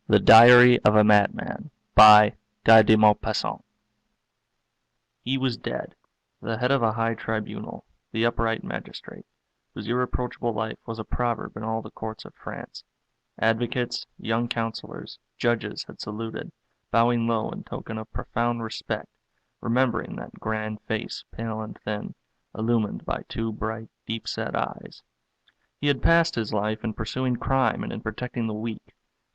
The Diary of a Madman by De Mopасан. He was dead, the head of a high tribunal, the upright magistrate, whose irreproachable life was a proverb in all the courts of France. Advocates, young counsellors, judges had saluted, bowing low in token of profound respect, remembering that grand face, pale and thin, illumined by two bright, deep-set eyes. He had passed his life in pursuing crime and in protecting the weak.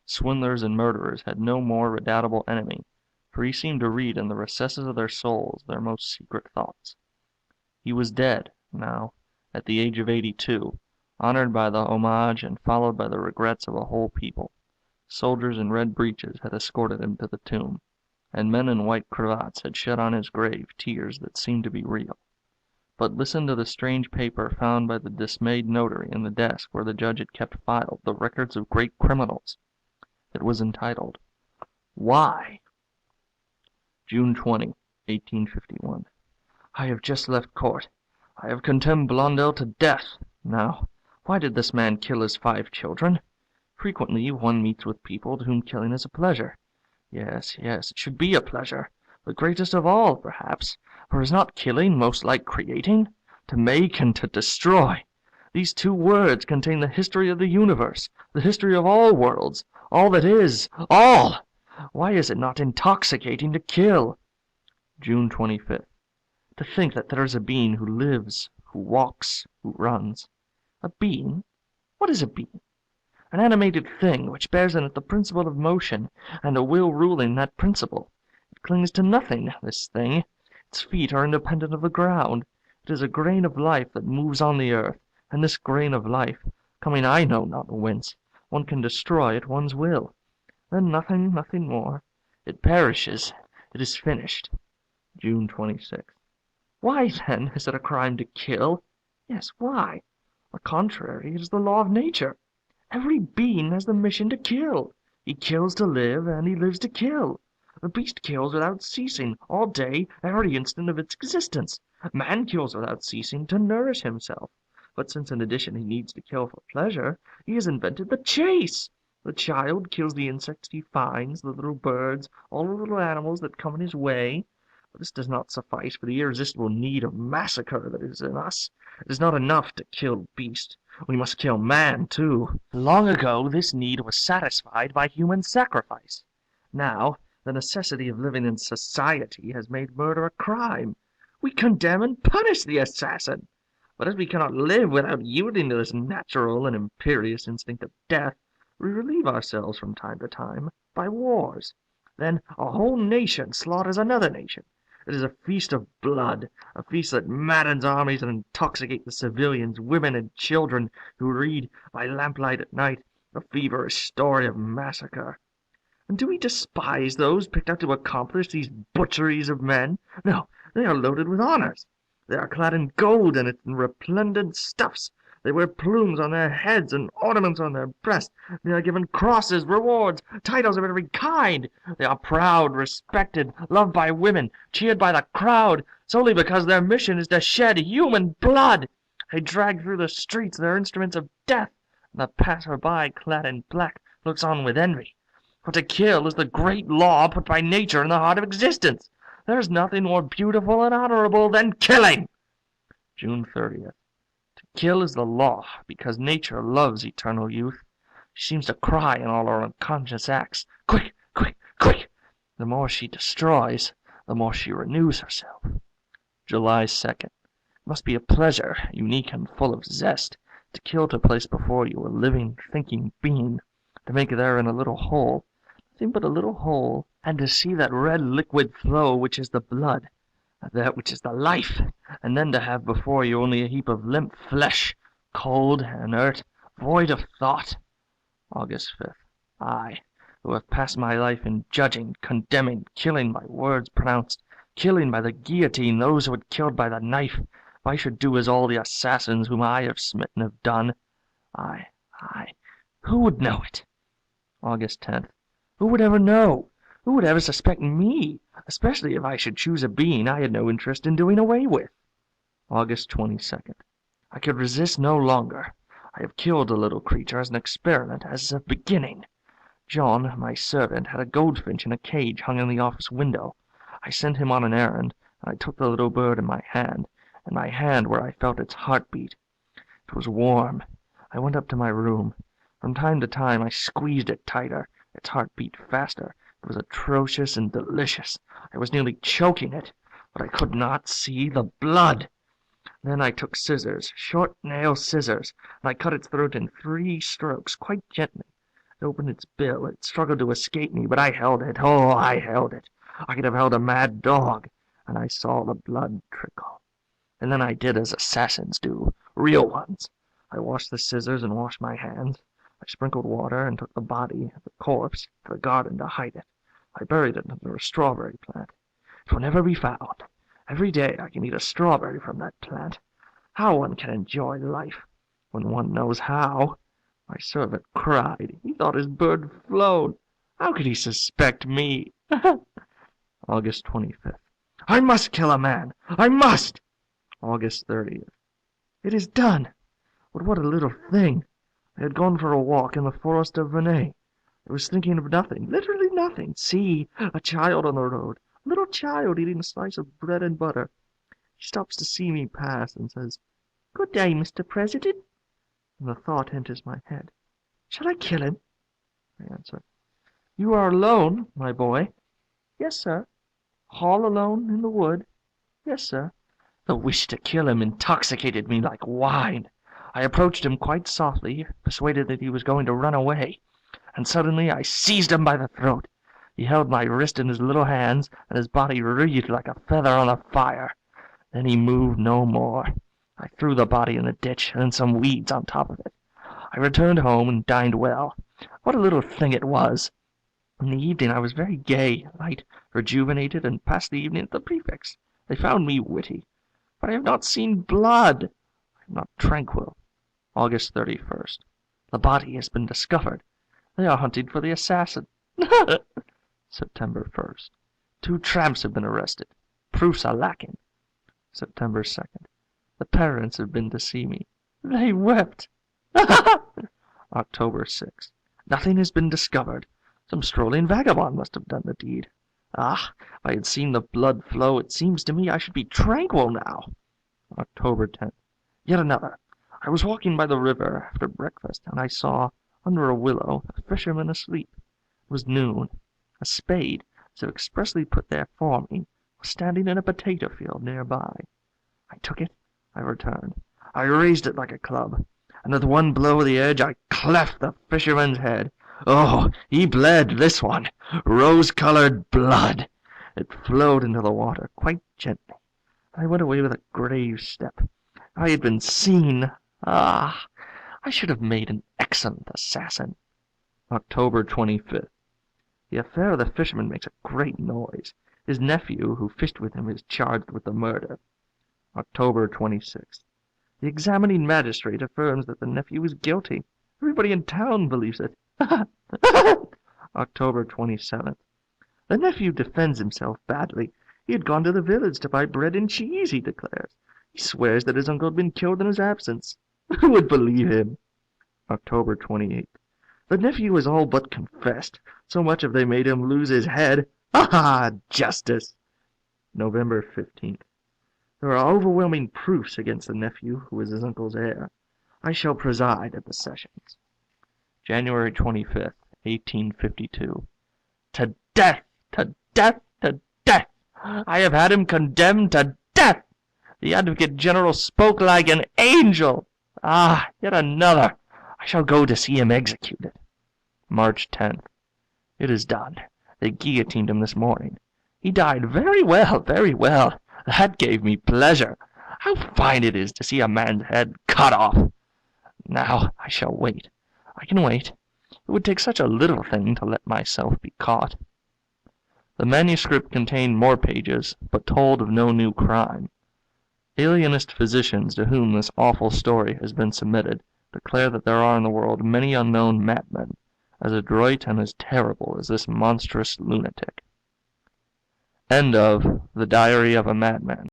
Swindlers and murderers had no more redoubtable enemy, for he seemed to read in the recesses of their souls their most secret thoughts. He was dead, now, at the age of 82, honored by the homage and followed by the regrets of a whole people. Soldiers in red breeches had escorted him to the tomb, and men in white cravats had shed on his grave tears that seemed to be real. But listen to the strange paper found by the dismayed notary in the desk where the judge had kept filed the records of great criminals. It was entitled, "Why?" June 20, 1851. I have just left court. I have condemned Blondel to death. Now, why did this man kill his 5 children? Frequently one meets with people to whom killing is a pleasure. Yes, it should be a pleasure, the greatest of all, perhaps, for is not killing most like creating? To make and to destroy. These 2 words contain the history of the universe, the history of all worlds, all that is, all! Why is it not intoxicating to kill? June 25th. To think that there is a being who lives, who walks, who runs. A being? What is a being? An animated thing which bears in it the principle of motion, and a will ruling that principle. It clings to nothing, this thing. Its feet are independent of the ground. It is a grain of life that moves on the earth, and this grain of life, coming I know not whence, one can destroy at one's will. Then nothing more. It perishes. It is finished. June 26th. Why, then, is it a crime to kill? Yes, why? On the contrary, it is the law of nature. Every being has the mission to kill. He kills to live, and he lives to kill. The beast kills without ceasing, all day, every instant of its existence. Man kills without ceasing to nourish himself. But since in addition he needs to kill for pleasure, he has invented the chase. The child kills the insects he finds, the little birds, all the little animals that come in his way. But this does not suffice for the irresistible need of massacre that is in us. It is not enough to kill beast. We must kill man, too. Long ago this need was satisfied by human sacrifice. Now, the necessity of living in society has made murder a crime. We condemn and punish the assassin. But as we cannot live without yielding to this natural and imperious instinct of death, we relieve ourselves from time to time by wars. Then a whole nation slaughters another nation. It is a feast of blood, a feast that maddens armies and intoxicates the civilians, women and children, who read by lamplight at night the feverish story of massacre. And do we despise those picked out to accomplish these butcheries of men? No, they are loaded with honors. They are clad in gold and its resplendent stuffs. They wear plumes on their heads and ornaments on their breasts. They are given crosses, rewards, titles of every kind. They are proud, respected, loved by women, cheered by the crowd, solely because their mission is to shed human blood. They drag through the streets their instruments of death, and the passer-by, clad in black, looks on with envy. For to kill is the great law put by nature in the heart of existence. There is nothing more beautiful and honorable than killing. June 30th. To kill is the law, because nature loves eternal youth. She seems to cry in all her unconscious acts, "Quick, quick, quick!" The more she destroys, the more she renews herself. July 2nd. It must be a pleasure, unique and full of zest, to kill, to place before you a living, thinking being, to make therein a little hole, nothing but a little hole, and to see that red liquid flow which is the blood, that which is the life, and then to have before you only a heap of limp flesh, cold, inert, void of thought. August 5th. I, who have passed my life in judging, condemning, killing by words pronounced, killing by the guillotine those who had killed by the knife, if I should do as all the assassins whom I have smitten have done, I, who would know it? August 10th. Who would ever know? Who would ever suspect me, especially if I should choose a being I had no interest in doing away with? August 22nd. I could resist no longer. I have killed the little creature as an experiment, as a beginning. John, my servant, had a goldfinch in a cage hung in the office window. I sent him on an errand, and I took the little bird in my hand where I felt its heartbeat. It was warm. I went up to my room. From time to time I squeezed it tighter. Its heart beat faster. It was atrocious and delicious. I was nearly choking it, but I could not see the blood. Then I took scissors, short nail scissors, and I cut its throat in 3 strokes, quite gently. It opened its bill. It struggled to escape me, but I held it. Oh, I held it. I could have held a mad dog, and I saw the blood trickle. And then I did as assassins do, real ones. I washed the scissors and washed my hands. I sprinkled water and took the body of the corpse to the garden to hide it. I buried it under a strawberry plant. It will never be found. Every day I can eat a strawberry from that plant. How one can enjoy life when one knows how. My servant cried. He thought his bird had flown. How could he suspect me? August 25th. I must kill a man. I must! August 30th. It is done. But what a little thing. I had gone for a walk in the forest of Vernet. I was thinking of nothing, literally nothing. See, a child on the road, a little child eating a slice of bread and butter. He stops to see me pass and says, "Good day, Mr. President." And the thought enters my head, shall I kill him? I answer, "You are alone, my boy?" "Yes, sir." "All alone in the wood?" "Yes, sir." The wish to kill him intoxicated me like wine. I approached him quite softly, persuaded that he was going to run away, and suddenly I seized him by the throat. He held my wrist in his little hands, and his body wreathed like a feather on a fire. Then he moved no more. I threw the body in the ditch, and then some weeds on top of it. I returned home and dined well. What a little thing it was! In the evening I was very gay, light, rejuvenated, and passed the evening at the prefect's. They found me witty. But I have not seen blood. I am not tranquil. August 31st. The body has been discovered. They are hunting for the assassin. September 1st. 2 tramps have been arrested. Proofs are lacking. September 2nd. The parents have been to see me. They wept. October 6th. Nothing has been discovered. Some strolling vagabond must have done the deed. Ah, if I had seen the blood flow, it seems to me I should be tranquil now. October 10th. Yet another. I was walking by the river after breakfast, and I saw, under a willow, a fisherman asleep. It was noon. A spade, as if expressly put there for me, was standing in a potato field near by. I took it. I returned. I raised it like a club, and with one blow of the edge I cleft the fisherman's head. Oh, he bled, this one, rose-colored blood. It flowed into the water quite gently. I went away with a grave step. I had been seen. Ah, I should have made an excellent assassin. October 25th. The affair of the fisherman makes a great noise. His nephew, who fished with him, is charged with the murder. October 26th. The examining magistrate affirms that the nephew is guilty. Everybody in town believes it. October 27th. The nephew defends himself badly. He had gone to the village to buy bread and cheese, he declares. He swears that his uncle had been killed in his absence. Who would believe him? October 28th. The nephew has all but confessed. So much have they made him lose his head. Ah, justice! November 15th. There are overwhelming proofs against the nephew, who is his uncle's heir. I shall preside at the sessions. January 25th, 1852. To death! To death! To death! I have had him condemned to death! The Advocate General spoke like an angel! Ah, yet another! I shall go to see him executed. March 10th. It is done. They guillotined him this morning. He died very well, very well. That gave me pleasure. How fine it is to see a man's head cut off! Now I shall wait. I can wait. It would take such a little thing to let myself be caught. The manuscript contained more pages, but told of no new crime. Alienist physicians to whom this awful story has been submitted declare that there are in the world many unknown madmen, as adroit and as terrible as this monstrous lunatic. End of The Diary of a Madman.